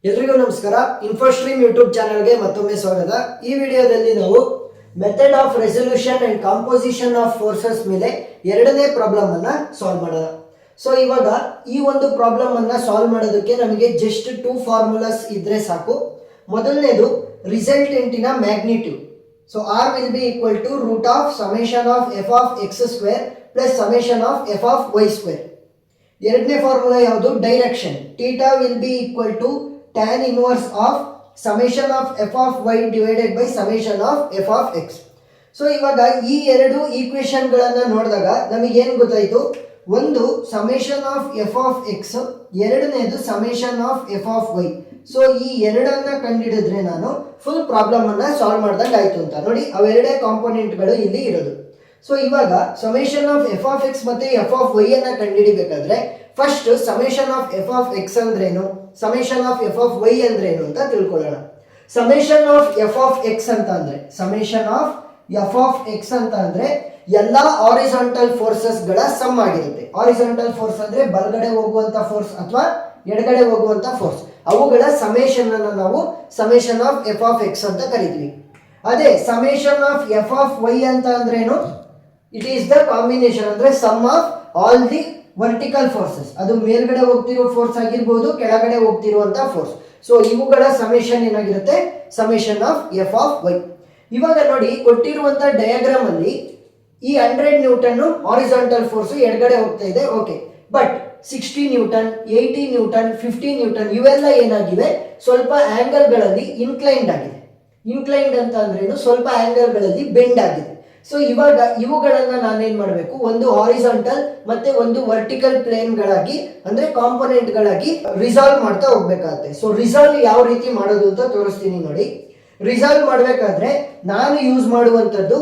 ಎಲ್ರಿಗೂ ನಮಸ್ಕಾರ. ಇನ್ಫೋಸ್ಟ್ರೀಮ್ ಯೂಟ್ಯೂಬ್ ಚಾನಲ್ಗೆ ಮತ್ತೊಮ್ಮೆ ಸ್ವಾಗತ. ಈ ವಿಡಿಯೋದಲ್ಲಿ ನಾವು method of resolution and composition of forces ಮೇಲೆ ಎರಡನೇ ಪ್ರಾಬ್ಲಮ್ ಅನ್ನ ಸಾಲ್ವ್ ಮಾಡೋಣ. ಸೊ ಇವಾಗ ಈ ಒಂದು ಪ್ರಾಬ್ಲಮ್ ಅನ್ನ ಸಾಲ್ವ್ ಮಾಡೋದಕ್ಕೆ ನಮಗೆ ಜಸ್ಟ್ 2 ಫಾರ್ಮುಲಾಸ್ ಇದ್ರೆ ಸಾಕು. ಮೊದಲನೇದು ರಿಸಲ್ಟೆಂಟಿನ magnitude. So r will be equal to root of summation of F of x square plus summation of F of y square. ಎರಡನೇ ಫಾರ್ಮುಲಾ ಯಾವುದು? Direction. Theta will be equal to tan inverse of summation of f of y divided by summation of f of x. So ಇವಾಗ ಈ ಎರಡು equation ಗಳನ್ನ ನೋಡಿದಾಗ ನಮಗೆ ಏನು ಗೊತ್ತಾಯಿತು? ಒಂದು summation of F of x, ಎರಡನೇದು summation of F of y. So ಈ ಎರಡನ್ನ ಕಂಡುಹಿಡಿದ್ರೆ ನಾನು ಫುಲ್ ಪ್ರಾಬ್ಲಮ್ ಅನ್ನ ಸಾಲ್ವ್ ಮಾಡ್ದಂಗೆ ಆಯ್ತು ಅಂತ. ನೋಡಿ, ಅವೆರಡೇ ಕಾಂಪೋನೆಂಟ್ಗಳು ಇಲ್ಲಿ ಇರೋದು. ಸೊ ಇವಾಗ summation of F of x ಮತ್ತೆ ಎಫ್ ಆಫ್ ವೈ ಅನ್ನ ಕಂಡುಹಿಡಿಬೇಕಾದ್ರೆ first summation of F of x ಅಂದ್ರೇನು, summation of F of y ಅಂದ್ರೇನು ಅಂತ ತಿಳ್ಕೊಳ್ಳೋಣ. Summation of F of X ಅಂತ ಅಂದ್ರೆ summation of F of X ಅಂತ ಅಂದ್ರೆ ಎಲ್ಲಾ ಹಾರಿಜಾಂಟಲ್ ಫೋರ್ಸಸ್ ಗಳ ಸಮ್ ಆಗಿರುತ್ತೆ. ಹಾರಿಜಾಂಟಲ್ ಫೋರ್ಸ್ ಅಂದ್ರೆ ಬಲಗಡೆ ಹೋಗುವಂತ ಫೋರ್ಸ್ ಅಥವಾ ಎಡಗಡೆ ಹೋಗುವಂತ ಫೋರ್ಸ್, ಅವುಗಳ ಸಮೇಷನ್ ಅನ್ನ ನಾವು summation of F of X ಅಂತ ಕರಿತೀವಿ. ಅದೇ summation of F of Y ಅಂತ ಅಂದ್ರೇನು? ಇಟ್ ಈಸ್ ದ ಕಾಂಬಿನೇಷನ್, ಅಂದ್ರೆ sum of all the vertical forces. ಅದು ಮೇಲ್ಗಡೆ ಹೋಗ್ತಿರೋ ಫೋರ್ಸ್ ಆಗಿರ್ಬೋದು, ಕೆಳಗಡೆ ಹೋಗ್ತಿರುವಂತ ಫೋರ್ಸ್. ಸೊ ಇವುಗಳ ಸಮೇಷನ್ ಏನಾಗಿರುತ್ತೆ? Summation of F of Y. ಇವಾಗ ನೋಡಿ, ಕೊಟ್ಟಿರುವಂತ ಡಯಾಗ್ರಾಮ್ ಅಲ್ಲಿ ಈ 100 ನ್ಯೂಟನ್ ಹಾರಿಜಾಂಟಲ್ ಫೋರ್ಸ್ ಎಡಗಡೆ ಹೋಗ್ತಾ ಇದೆ, okay. But 60 Newton, 80 Newton, 50 Newton ಇವೆಲ್ಲ ಏನಾಗಿವೆ? ಸ್ವಲ್ಪ ಆಂಗಲ್ ಗಳಲ್ಲಿ ಇನ್ಕ್ಲೈನ್ಡ್ ಆಗಿದೆ. ಇನ್ಕ್ಲೈನ್ಡ್ ಅಂತ ಅಂದ್ರೇನು? ಸ್ವಲ್ಪ ಆಂಗಲ್ ಗಳಲ್ಲಿ ಬೆಂಡ್ ಆಗಿದೆ. ಸೊ ಇವಾಗ ಇವುಗಳನ್ನ ನಾನೇನ್ ಮಾಡಬೇಕು? ಒಂದು ಹಾರಿಜಾಂಟಲ್ ಮತ್ತೆ ಒಂದು ವರ್ಟಿಕಲ್ ಪ್ಲೇನ್ ಗಳಾಗಿ, ಅಂದ್ರೆ ಕಾಂಪೋನೆಂಟ್ ಗಳಾಗಿ ರಿಸಾಲ್ವ್ ಮಾಡ್ತಾ ಹೋಗ್ಬೇಕಾಗುತ್ತೆ. ಸೊ ರಿಸಾಲ್ವ್ ಯಾವ ರೀತಿ ಮಾಡೋದು ಅಂತ ತೋರಿಸ್ತೀನಿ ನೋಡಿ. ರಿಸಾಲ್ವ್ ಮಾಡಬೇಕಾದ್ರೆ ನಾನು ಯೂಸ್ ಮಾಡುವಂತದ್ದು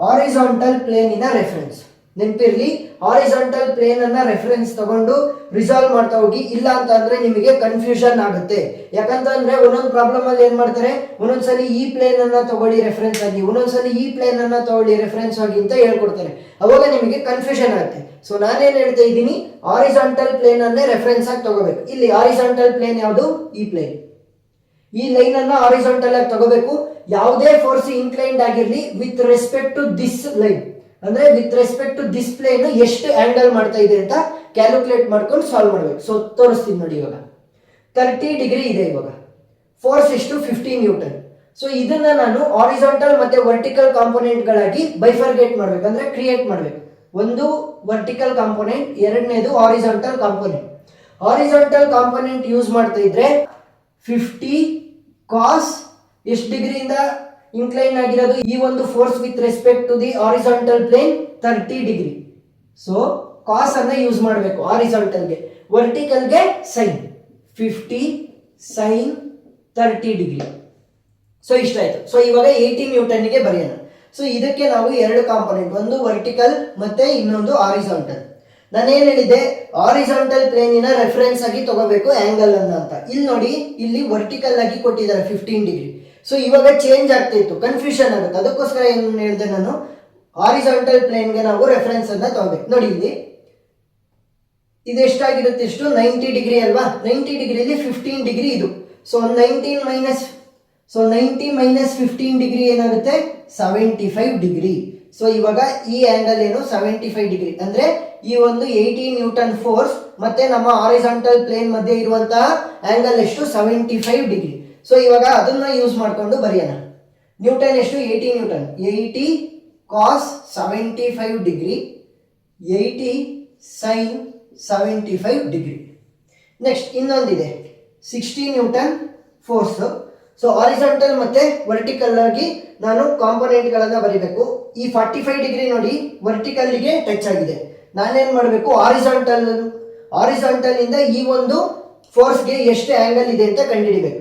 ಹಾರಿಜಾಂಟಲ್ ಪ್ಲೇನಿನ ರೆಫರೆನ್ಸ್. ನೆನಪಿರ್ಲಿ, ಹಾರಿಜಾಂಟಲ್ ಪ್ಲೇನ್ ಅನ್ನ ರೆಫರೆನ್ಸ್ ತಗೊಂಡು ರಿಸಾಲ್ವ್ ಮಾಡ್ತಾ ಹೋಗಿ. ಇಲ್ಲ ಅಂತ ಅಂದ್ರೆ ನಿಮಗೆ ಕನ್ಫ್ಯೂಷನ್ ಆಗುತ್ತೆ. ಯಾಕಂತಂದ್ರೆ ಒಂದೊಂದು ಪ್ರಾಬ್ಲಮ್ ಅಲ್ಲಿ ಏನ್ ಮಾಡ್ತಾರೆ, ಒಂದೊಂದ್ಸಲಿ ಈ ಪ್ಲೇನ್ ಅನ್ನ ತಗೊಳ್ಳಿ ರೆಫರೆನ್ಸ್ ಆಗಿ, ಒಂದೊಂದ್ಸಲಿ ಈ ಪ್ಲೇನ್ ಅನ್ನ ತಗೊಳ್ಳಿ ರೆಫರೆನ್ಸ್ ಆಗಿ ಅಂತ ಹೇಳ್ಕೊಡ್ತಾರೆ. ಅವಾಗ ನಿಮಗೆ ಕನ್ಫ್ಯೂಷನ್ ಆಗುತ್ತೆ. ಸೊ ನಾನೇನ್ ಹೇಳ್ತಾ ಇದ್ದೀನಿ, ಹಾರಿಜಾಂಟಲ್ ಪ್ಲೇನ್ ಅನ್ನೇ ರೆಫರೆನ್ಸ್ ಆಗಿ ತಗೋಬೇಕು. ಇಲ್ಲಿ ಹಾರಿಜಾಂಟಲ್ ಪ್ಲೇನ್ ಯಾವುದು? ಈ ಪ್ಲೇನ್. ಈ ಲೈನ್ ಅನ್ನ ಹಾರಿಜಾಂಟಲ್ ಆಗಿ ತಗೋಬೇಕು. ಯಾವುದೇ ಫೋರ್ಸ್ ಇನ್ಕ್ಲೈನ್ಡ್ ಆಗಿರ್ಲಿ with respect to this line, ಅಂದ್ರೆ with respect to this plane ಎಷ್ಟು ಆಂಗಲ್ ಮಾಡ್ತಾ ಇದೆ ಅಂತ ಕ್ಯಾಲ್ಕುಲೇಟ್ ಮಾಡ್ಕೊಂಡು ಸಾಲ್ವ್ ಮಾಡಬೇಕು. ಸೊ ತೋರಿಸ್ತೀನಿ ನೋಡಿ. ಇವಾಗ 30 ಡಿಗ್ರಿ ಇದೆ. ಇವಾಗ ಫೋರ್ಸ್ ಎಷ್ಟು? 50 ನ್ಯೂಟನ್. ಸೊ ಇದನ್ನ ನಾನು ಹಾರಿಜಾಂಟಲ್ ಮತ್ತೆ ವರ್ಟಿಕಲ್ ಕಾಂಪೋನೆಂಟ್ ಗಳಾಗಿ ಬೈಫರ್ಗೇಟ್ ಮಾಡ್ಬೇಕು, ಅಂದ್ರೆ ಕ್ರಿಯೇಟ್ ಮಾಡ್ಬೇಕು. ಒಂದು ವರ್ಟಿಕಲ್ ಕಾಂಪೋನೆಂಟ್, ಎರಡನೇದು horizontal component. Horizontal component use ಮಾಡ್ತಾ ಇದ್ರೆ 50 ಕಾಸ್ ಎಷ್ಟು ಡಿಗ್ರಿಯಿಂದ ಇನ್ಕ್ಲೈನ್ ಆಗಿರೋದು ಈ ಒಂದು force with respect to the horizontal plane? 30 degree. So cos ಅನ್ನ ಯೂಸ್ ಮಾಡಬೇಕು ಹಾರಿಜಾಂಟಲ್ಗೆ. ವರ್ಟಿಕಲ್ಗೆ ಸೈನ್. 50 sine 30 degree. ಸೊ ಇಷ್ಟ ಆಯ್ತು. ಸೊ ಇವಾಗ 80 ನ್ಯೂಟನ್ಗೆ ಬರೆಯೋಣ. ಸೊ ಇದಕ್ಕೆ ನಾವು ಎರಡು ಕಾಂಪೋನೆಂಟ್, ಒಂದು ವರ್ಟಿಕಲ್ ಮತ್ತೆ ಇನ್ನೊಂದು ಹಾರಿಜಾಂಟಲ್. ನಾನೇನ್ ಹೇಳಿದ್ದೆ? ಹಾರಿಜಾಂಟಲ್ ಪ್ಲೇನಿನ ರೆಫರೆನ್ಸ್ ಆಗಿ ತಗೋಬೇಕು ಆಂಗಲ್ ಅನ್ನ ಅಂತ. ಇಲ್ಲಿ ನೋಡಿ, ಇಲ್ಲಿ ವರ್ಟಿಕಲ್ ಆಗಿ ಕೊಟ್ಟಿದ್ದಾರೆ 15 ಡಿಗ್ರಿ. ಸೊ ಇವಾಗ ಚೇಂಜ್ ಆಗ್ತಾ ಇತ್ತು, ಕನ್ಫ್ಯೂಷನ್ ಆಗುತ್ತೆ. ಅದಕ್ಕೋಸ್ಕರ ಏನು ಹೇಳಿದೆ ನಾನು, ಹಾರಿಜಾಂಟಲ್ ಪ್ಲೇನ್ಗೆ ನಾವು ರೆಫರೆನ್ಸ್ ಅನ್ನ ತಗೋಬೇಕು. ನೋಡಿ, ಇಲ್ಲಿ ಇದು ಎಷ್ಟಾಗಿರುತ್ತೆ? ಎಷ್ಟು? 90 ಡಿಗ್ರಿ ಅಲ್ವಾ? 90 ಡಿಗ್ರಿಲಿ 15 ಡಿಗ್ರಿ ಇದು. ಸೊ 90 ಮೈನಸ್ 15 ಡಿಗ್ರಿ ಏನಾಗುತ್ತೆ? 75 ಡಿಗ್ರಿ. ಸೊ ಇವಾಗ ಈ ಆಂಗಲ್ ಏನು? 75 ಡಿಗ್ರಿ. ಅಂದ್ರೆ ಈ ಒಂದು 80 ನ್ಯೂಟನ್ ಫೋರ್ಸ್ ಮತ್ತೆ ನಮ್ಮ ಹಾರಿಜಾಂಟಲ್ ಪ್ಲೇನ್ ಮಧ್ಯೆ ಇರುವಂತಹ ಆಂಗಲ್ ಎಷ್ಟು? 75 ಡಿಗ್ರಿ. ಸೊ ಇವಾಗ ಅದನ್ನ ಯೂಸ್ ಮಾಡ್ಕೊಂಡು ಬರೆಯೋಣ. ನ್ಯೂಟನ್ ಎಷ್ಟು? 80 newton. 80 cos 75 degree, 80 sine 75 degree. Next ಇನ್ನೊಂದಿದೆ, 60 ನ್ಯೂಟನ್ ಫೋರ್ಸ್. ಸೊ ಹಾರಿಜಾಂಟಲ್ ಮತ್ತೆ ವರ್ಟಿಕಲ್ ಆಗಿ ನಾನು ಕಾಂಪೋನೆಂಟ್ ಗಳನ್ನ ಬರೀಬೇಕು. ಈ 45 ಡಿಗ್ರಿ ನೋಡಿ ವರ್ಟಿಕಲ್ಗೆ ಟಚ್ ಆಗಿದೆ. ನಾನೇನ್ ಮಾಡಬೇಕು? ಹಾರಿಜಾಂಟಲ್ ಇಂದ ಈ ಒಂದು ಫೋರ್ಸ್ಗೆ ಎಷ್ಟು ಆಂಗಲ್ ಇದೆ ಅಂತ ಕಂಡುಹಿಡಿಬೇಕು.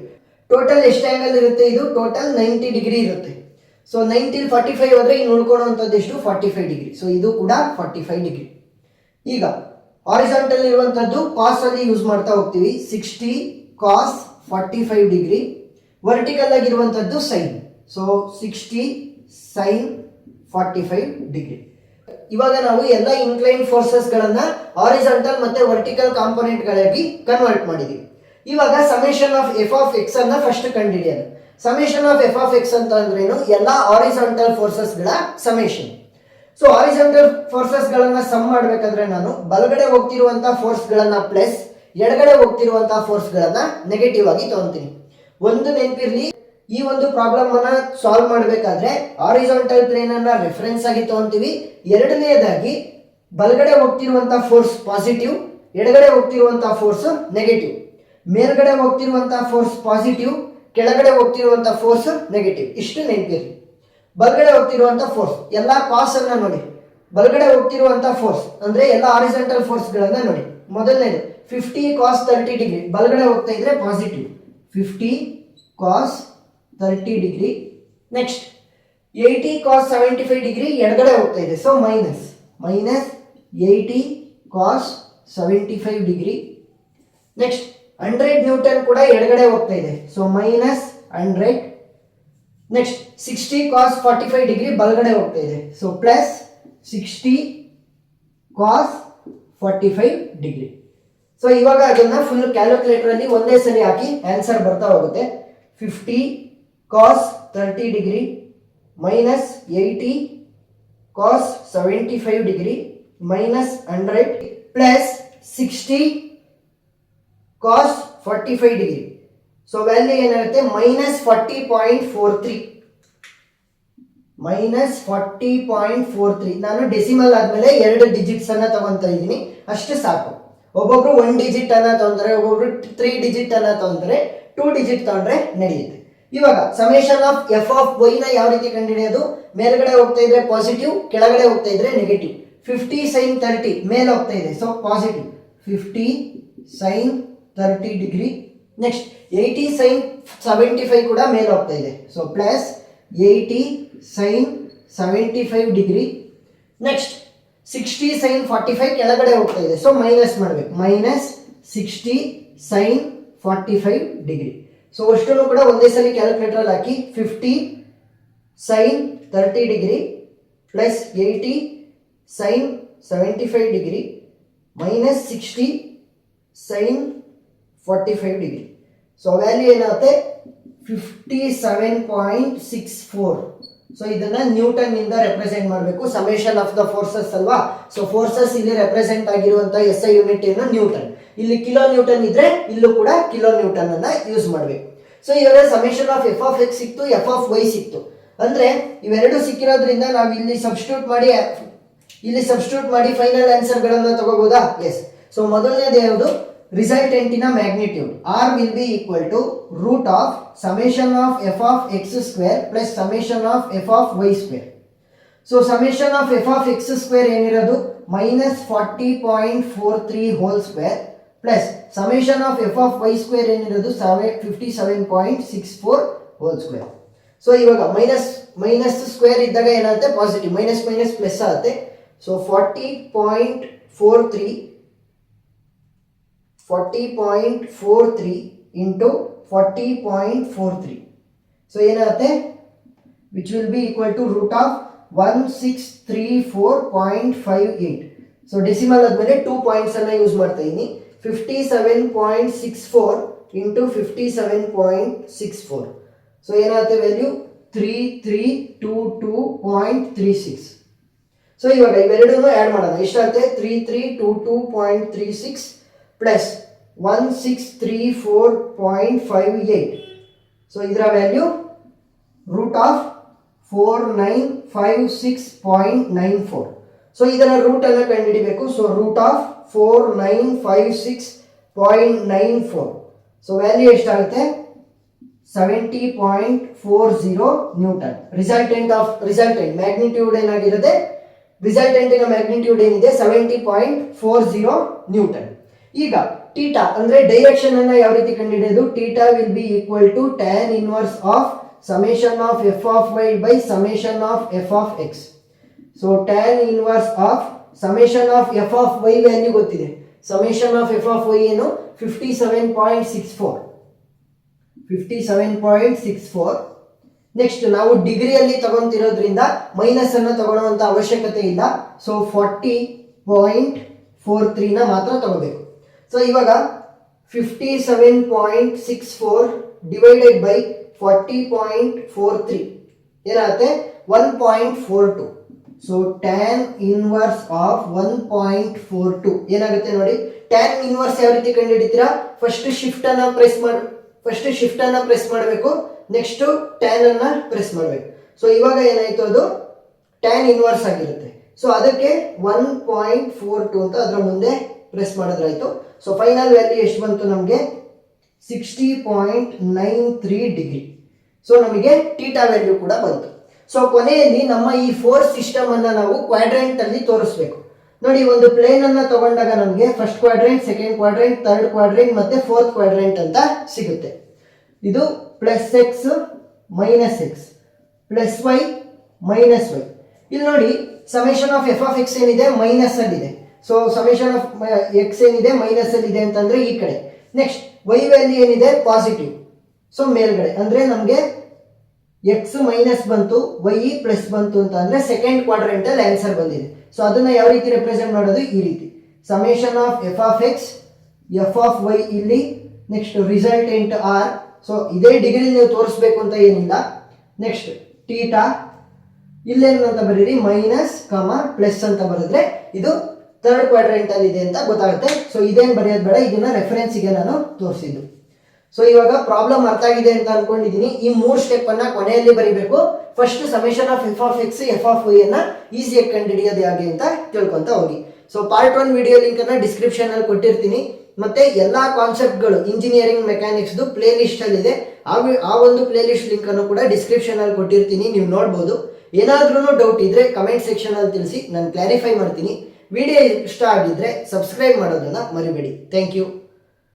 ಟೋಟಲ್ ಎಷ್ಟು ಆಂಗಲ್ ಇರುತ್ತೆ? ಇದು ಟೋಟಲ್ 90 ಡಿಗ್ರಿ ಇರುತ್ತೆ. ಸೊ 90 45 ಹೋದ್ರೆ ಇನ್ನು ಉಳ್ಕೊಳ್ಳುವಂಥದ್ದು ಎಷ್ಟು? 45 ಡಿಗ್ರಿ. ಸೊ ಇದು ಕೂಡ 45 ಡಿಗ್ರಿ. ಈಗ ಹಾರಿಜಾಂಟಲ್ ಇರುವಂತದ್ದು ಕಾಸ್ ಅಲ್ಲಿ ಯೂಸ್ ಮಾಡ್ತಾ ಹೋಗ್ತೀವಿ. 60 ಕಾಸ್ 45 ಡಿಗ್ರಿ. ವರ್ಟಿಕಲ್ ಆಗಿರುವಂತದ್ದು ಸೈನ್. So 60 sine 45 degree. ಇವಾಗ ನಾವು ಎಲ್ಲ ಇನ್ಕ್ಲೈನ್ ಫೋರ್ಸಸ್ ಗಳನ್ನ ಹಾರಿಜಾಂಟಲ್ ಮತ್ತೆ ವರ್ಟಿಕಲ್ ಕಾಂಪೋನೆಂಟ್ ಗಳಾಗಿ ಕನ್ವರ್ಟ್ ಮಾಡಿದೀವಿ. ಇವಾಗ summation of F of x ಅನ್ನ ಫಸ್ಟ್ ಕಂಡುಹಿಡಿಯೋದು. Summation of F of X ಅಂತ ಅಂದ್ರೇನು? ಎಲ್ಲಾ ಹಾರಿಜಾಂಟಲ್ ಫೋರ್ಸಸ್ ಗಳ ಸಮೇಷನ್. ಸೊ ಹಾರಿಜಾಂಟಲ್ ಫೋರ್ಸಸ್ ಗಳನ್ನ ಸಮ್ ಮಾಡ್ಬೇಕಾದ್ರೆ ನಾನು ಬಲಗಡೆ ಹೋಗ್ತಿರುವಂತಹ ಫೋರ್ಸ್ ಗಳನ್ನ ಪ್ಲಸ್, ಎಡಗಡೆ ಹೋಗ್ತಿರುವಂತಹ ಫೋರ್ಸ್ ಗಳನ್ನ ನೆಗೆಟಿವ್ ಆಗಿ ತಗೊಂತೀನಿ. ಒಂದು ನೆನಪಿರ್ಲಿ, ಈ ಒಂದು ಪ್ರಾಬ್ಲಮ್ ಅನ್ನ ಸಾಲ್ವ್ ಮಾಡಬೇಕಾದ್ರೆ ಹಾರಿಜಾಂಟಲ್ ಪ್ಲೇನ್ ಅನ್ನ ರೆಫರೆನ್ಸ್ ಆಗಿ ತಗೊಂತೀವಿ. ಎರಡನೆಯದಾಗಿ ಬಲಗಡೆ ಹೋಗ್ತಿರುವಂತಹ ಫೋರ್ಸ್ ಪಾಸಿಟಿವ್, ಎಡಗಡೆ ಹೋಗ್ತಿರುವಂತಹ ಫೋರ್ಸ್ ನೆಗೆಟಿವ್. ಮೇಲ್ಗಡೆ ಹೋಗ್ತಿರುವಂತಹ ಫೋರ್ಸ್ ಪಾಸಿಟಿವ್, ಕೆಳಗಡೆ ಹೋಗ್ತಿರುವಂತಹ ಫೋರ್ಸ್ ನೆಗೆಟಿವ್. ಇಷ್ಟು ನೆನಪಿರ್ಲಿ. ಬಲಗಡೆ ಹೋಗ್ತಿರುವಂತಹ ಫೋರ್ಸ್ ಎಲ್ಲಾ ಕಾಸ್ ಅನ್ನ ನೋಡಿ. ಬಲಗಡೆ ಹೋಗ್ತಿರುವಂತಹ ಫೋರ್ಸ್ ಅಂದ್ರೆ ಎಲ್ಲ ಹಾರಿಜಾಂಟಲ್ ಫೋರ್ಸ್ ಗಳನ್ನ ನೋಡಿ. ಮೊದಲನೇದು 50 cos 30 ಡಿಗ್ರಿ ಬಲಗಡೆ ಹೋಗ್ತಾ ಇದ್ರೆ positive, 50 cos 30 degree. Next 80 cos 75 degree ಎಡಗಡೆ ಹೋಗ್ತಾ ಇದೆ, so minus 80 cos 75 degree. Next 100 Newton ಕೂಡ ಎಡಗಡೆ ಹೋಗ್ತಾ ಇದೆ, so minus 100. Next 60 cos 45 degree ಬಲಗಡೆ ಹೋಗ್ತಾ ಇದೆ, so plus 60 cos 45 degree. So ಇವಾಗ ಅದನ್ನ ಫುಲ್ ಕ್ಯಾಲ್ಕುಲೇಟರ್ ಅಲ್ಲಿ ಒಂದೇ ಸರಿ ಹಾಕಿ ಆನ್ಸರ್ ಬರ್ತಾ ಹೋಗುತ್ತೆ. 50 cos 30 degree minus 80 cos 75 degree minus 100 plus 60 cos 45 degree. So value ಏನಾಗುತ್ತೆ? ಮೈನಸ್ 40.43. ಮೈನಸ್ 40.43. ನಾನು ಡೆಸಿಮಲ್ ಆದ್ಮೇಲೆ 2 ಡಿಜಿಟ್ಸ್ ಅನ್ನ ತಗೊಂತಾ ಇದ್ದೀನಿ, ಅಷ್ಟು ಸಾಕು. ಒಬ್ಬೊಬ್ರು 1 ಡಿಜಿಟ್ ಅನ್ನ ತಗೊಂತಾರೆ, ಒಬ್ಬೊಬ್ರು 3 ಡಿಜಿಟ್ ಅನ್ನ ತಗೊಂತಾರೆ, 2 ಡಿಜಿಟ್ ತಗೊಂಡ್ರೆ ನಡೆಯುತ್ತೆ. ಇವಾಗ summation of F of Y ನ ಯಾವ ರೀತಿ ಕಂಡುಹಿಡಿಯೋದು? ಮೇಲ್ಗಡೆ ಹೋಗ್ತಾ ಇದ್ರೆ ಪಾಸಿಟಿವ್, ಕೆಳಗಡೆ ಹೋಗ್ತಾ ಇದ್ರೆ ನೆಗೆಟಿವ್. 50 sin 30 ಮೇಲೆ ಹೋಗ್ತಾ ಇದೆ, so positive, 50 sin 30 degree. Next 80 sin 75 ಕೂಡ ಮೇಲೆ ಹೋಗ್ತಾ ಇದೆ, so plus 80 sin 75 degree. Next 60 sin 45 ಕೆಳಗಡೆ ಹೋಗ್ತಾ ಇದೆ, ಸೊ ಮೈನಸ್ ಮಾಡಬೇಕು, ಮೈನಸ್ 60 sin 45 ಡಿಗ್ರಿ. ಸೊ ಅಷ್ಟನ್ನು ಕೂಡ ಒಂದೇ ಸಲ ಕ್ಯಾಲ್ಕುಲೇಟರ್ ಹಾಕಿ 50 sin 30 degree plus 80 sin 75 degree minus 60 sin 45 degree. So value ಏನಾಗುತ್ತೆ? 57.64. ಸೊ ಇದನ್ನ ನ್ಯೂಟನ್ ಇಂದ ರೆಪ್ರೆಸೆಂಟ್ ಮಾಡಬೇಕು. ಸಮೇಷನ್ ಆಫ್ ದ ಫೋರ್ಸಸ್ ಅಲ್ವಾ, ಸೊ ಫೋರ್ಸಸ್ ಇಲ್ಲಿ ರೆಪ್ರೆಸೆಂಟ್ ಆಗಿರುವಂತಹ ಎಸ್ ಐ ಯೂನಿಟ್ ಏನು? ನ್ಯೂಟನ್. ಇಲ್ಲಿ ಕಿಲೋ ನ್ಯೂಟನ್ ಇದ್ರೆ ಇಲ್ಲೂ ಕೂಡ ಕಿಲೋ ನ್ಯೂಟನ್ ಅನ್ನ ಯೂಸ್ ಮಾಡಬೇಕು. ಸೊ ಇವಾಗ summation of F of X ಸಿಕ್ತು, ಎಫ್ ಆಫ್ ವೈ ಸಿಕ್ತು. ಅಂದ್ರೆ ಇವೆರಡು ಸಿಕ್ಕಿರೋದ್ರಿಂದ ನಾವು ಇಲ್ಲಿ ಸಬ್ಸ್ಟಿಟ್ಯೂಟ್ ಮಾಡಿ ಫೈನಲ್ ಆನ್ಸರ್ ಗಳನ್ನ ತಗೋಬಹುದಾ? ಎಸ್. ಸೊ ಮೊದಲನೇದು ಯಾವುದು? ರಿಸಲ್ಟೆಂಟಿನ magnitude r will be equal to root of summation of f of x square plus summation of f of y square. So summation of f of x square ಏನಿರೋದು? minus 40.43 whole square plus summation of f of y square ಏನಿರೋದು? 57.64 whole square. So ಇವಾಗ minus square ಇದ್ದಾಗ ಏನಾಗುತ್ತೆ? Positive, minus minus plus ಆಗುತ್ತೆ. So 40.43 into 40.43. So ಏನಾಗುತ್ತೆ? Which will be equal to root of 1634.58. So decimal ಆದ್ಮೇಲೆ 2 points ಅನ್ನ use ಮಾಡ್ತಾ ಇದ್ದೀನಿ. 57.64 into 57.64. ಸೊ ಏನಾಗುತ್ತೆ ವ್ಯಾಲ್ಯೂ? 3322.36. ಸೊ ಇವಾಗ ಇವೆರಡನ್ನು ಆ್ಯಡ್ ಮಾಡೋಣ. ಎಷ್ಟಾಗುತ್ತೆ? 3322.36 ಪ್ಲಸ್ 1634.58. ಸೊ ಇದರ ವ್ಯಾಲ್ಯೂ ರೂಟ್ ಆಫ್ 4956.94. ಸೊ ಇದರ ರೂಟ್ ಅನ್ನು ಕಂಡುಹಿಡಿಬೇಕು. So root of 4956.94. So value ಎಷ್ಟಾಗುತ್ತೆ? 70.40 ನ್ಯೂಟನ್. ರಿಸಲ್ಟೆಂಟ್ ಮ್ಯಾಗ್ನಿಟ್ಯೂಡ್ ಏನಾಗಿರುತ್ತೆ? ರಿಸಲ್ಟೆಂಟಿನ ಮ್ಯಾಗ್ನಿಟ್ಯೂಡ್ ಏನಿದೆ? 70.40 ನ್ಯೂಟನ್. ಈಗ ಟೀಟಾ ಅಂದ್ರೆ ಡೈರೆಕ್ಷನ್ ಅನ್ನ ಯಾವ ರೀತಿ ಕಂಡುಹಿಡಿಯೋದು? Theta will be equal to tan inverse of summation of f of y by summation of f of x. So tan inverse of summation of f of y value ಗೊತ್ತಿದೆ. summation of f of y ಏನು? 57.64. Next ನಾವು ಡಿಗ್ರಿಯಲ್ಲಿ ತಗೊಂತಿರೋದ್ರಿಂದ minus ಅನ್ನು ತಗೊಳ್ಳುವಂತ ಅವಶ್ಯಕತೆ ಇಲ್ಲ. So 40.43 ನ ಮಾತ್ರ ತಗೋಬೇಕು. ಸೊ ಇವಾಗ 57.64 ಡಿವೈಡೆಡ್ ಬೈ 40.43 ಏನಾಗುತ್ತೆ 1.42. ಸೊ tan ಇನ್ವರ್ಸ್ ಆಫ್ 1.42 ಏನಾಗುತ್ತೆ ನೋಡಿ. tan ಇನ್ವರ್ಸ್ ಯಾವ ರೀತಿ ಕಂಡುಹಿಡಿತೀರಾ? ಫಸ್ಟ್ ಶಿಫ್ಟ್ ಅನ್ನ ಪ್ರೆಸ್ ಮಾಡಬೇಕು, ನೆಕ್ಸ್ಟ್ tan ಅನ್ನ ಪ್ರೆಸ್ ಮಾಡಬೇಕು. ಸೊ ಇವಾಗ ಏನಾಯ್ತು, ಅದು tan ಇನ್ವರ್ಸ್ ಆಗಿರುತ್ತೆ. ಸೊ ಅದಕ್ಕೆ 1.42 ಅಂತ ಅದರ ಮುಂದೆ ಪ್ರೆಸ್ ಮಾಡಿದ್ರಾಯ್ತು. ಸೊ ಫೈನಲ್ ವ್ಯಾಲ್ಯೂ ಎಷ್ಟು ಬಂತು ನಮಗೆ? 60.93 ಡಿಗ್ರಿ. ಸೊ ನಮಗೆ ಥೀಟಾ ವ್ಯಾಲ್ಯೂ ಕೂಡ ಬಂತು. ಸೊ ಕೊನೆಯಲ್ಲಿ ನಮ್ಮ ಈ ಫೋರ್ಸ್ ಸಿಸ್ಟಮ್ ಅನ್ನ ನಾವು ಕ್ವಾಡ್ರೆಂಟ್ ಅಲ್ಲಿ ತೋರಿಸ್ಬೇಕು. ನೋಡಿ, ಒಂದು ಪ್ಲೇನ್ ಅನ್ನ ತಗೊಂಡಾಗ ನಮಗೆ first quadrant, second quadrant, third quadrant ಮತ್ತೆ ಫೋರ್ತ್ ಕ್ವಾಡ್ರೆಂಟ್ ಅಂತ ಸಿಗುತ್ತೆ. ಇದು plus X minus X, plus Y minus Y. ಇಲ್ಲಿ ನೋಡಿ, summation of F of X ಏನಿದೆ ಮೈನಸ್ ಅಲ್ಲಿ ಇದೆ. ಸೊ ಸಮೇಷನ್ ಆಫ್ ಎಕ್ಸ್ ಏನಿದೆ ಮೈನಸ್ ಅಲ್ಲಿ ಇದೆ ಅಂತಂದ್ರೆ ಈ ಕಡೆ. ನೆಕ್ಸ್ಟ್ ವೈ ವ್ಯಾಲ್ಯೂ ಏನಿದೆ ಪಾಸಿಟಿವ್. ಸೊ ಮೇಲ್ಗಡೆ ಅಂದ್ರೆ ನಮಗೆ ಎಕ್ಸ್ ಮೈನಸ್ ಬಂತು, ವೈ ಪ್ಲಸ್ ಬಂತು ಅಂತ ಅಂದ್ರೆ ಸೆಕೆಂಡ್ ಕ್ವಾಡ್ರೆಂಟ್ ಅಲ್ಲಿ ಆನ್ಸರ್ ಬಂದಿದೆ. ಸೊ ಅದನ್ನ ಯಾವ ರೀತಿ ರೆಪ್ರೆಸೆಂಟ್ ಮಾಡೋದು? ಈ ರೀತಿ summation of F of X, F of Y ಇಲ್ಲಿ, ನೆಕ್ಸ್ಟ್ ರಿಸಲ್ಟೆಂಟ್ ಆರ್. ಸೊ ಇದೇ ಡಿಗ್ರಿ ನೀವು ತೋರಿಸ್ಬೇಕು ಅಂತ ಏನಿಲ್ಲ. ನೆಕ್ಸ್ಟ್ ಥೀಟಾ ಇಲ್ಲೇನು ಅಂತ ಬರೀರಿ, ಮೈನಸ್ ಕಮ ಪ್ಲಸ್ ಅಂತ ಬರೆದ್ರೆ ಇದು ಥರ್ಡ್ ಕ್ವಾಡ್ರೆಂಟ್ ಅಲ್ಲಿ ಇದೆ ಅಂತ ಗೊತ್ತಾಗುತ್ತೆ. ಸೊ ಇದೇನು ಬರೆಯೋದು ಬೇಡ, ಇದನ್ನ ರೆಫರೆನ್ಸ್ಗೆ ನಾನು ತೋರಿಸಿದ್ದು. ಸೊ ಇವಾಗ ಪ್ರಾಬ್ಲಮ್ ಅರ್ಥ ಆಗಿದೆ ಅಂತ ಅನ್ಕೊಂಡಿದ್ದೀನಿ. ಈ 3 ಸ್ಟೆಪ್ ಅನ್ನ ಕೊನೆಯಲ್ಲಿ ಬರೀಬೇಕು. First summation of F of X, F of Y ಅನ್ನ ಈಸಿಯಾಗಿ ಕಂಡುಹಿಡಿಯೋದು ಹೇಗೆ ಅಂತ ತಿಳ್ಕೊಂತ ಹೋಗಿ. ಸೊ ಪಾರ್ಟ್ 1 ವಿಡಿಯೋ ಲಿಂಕ್ ಅನ್ನ ಡಿಸ್ಕ್ರಿಪ್ಷನ್ ಅಲ್ಲಿ ಕೊಟ್ಟಿರ್ತೀನಿ. ಮತ್ತೆ ಎಲ್ಲಾ ಕಾನ್ಸೆಪ್ಟ್ಗಳು ಇಂಜಿನಿಯರಿಂಗ್ ಮೆಕ್ಯಾನಿಕ್ಸ್ ಪ್ಲೇ ಲಿಸ್ಟ್ ಅಲ್ಲಿ ಇದೆ. ಆ ಒಂದು ಪ್ಲೇ ಲಿಸ್ಟ್ ಲಿಂಕ್ ಅನ್ನು ಕೂಡ ಡಿಸ್ಕ್ರಿಪ್ಷನ್ ಅಲ್ಲಿ ಕೊಟ್ಟಿರ್ತೀನಿ, ನೀವು ನೋಡ್ಬೋದು. ಏನಾದ್ರೂ ಡೌಟ್ ಇದ್ರೆ ಕಮೆಂಟ್ ಸೆಕ್ಷನ್ ಅಲ್ಲಿ ತಿಳಿಸಿ, ನಾನು ಕ್ಲಾರಿಫೈ ಮಾಡ್ತೀನಿ. ವಿಡಿಯೋ ಇಷ್ಟ ಆಗಿದ್ರೆ ಸಬ್ಸ್ಕ್ರೈಬ್ ಮಾಡೋದನ್ನ ಮರಿಬೇಡಿ. Thank you.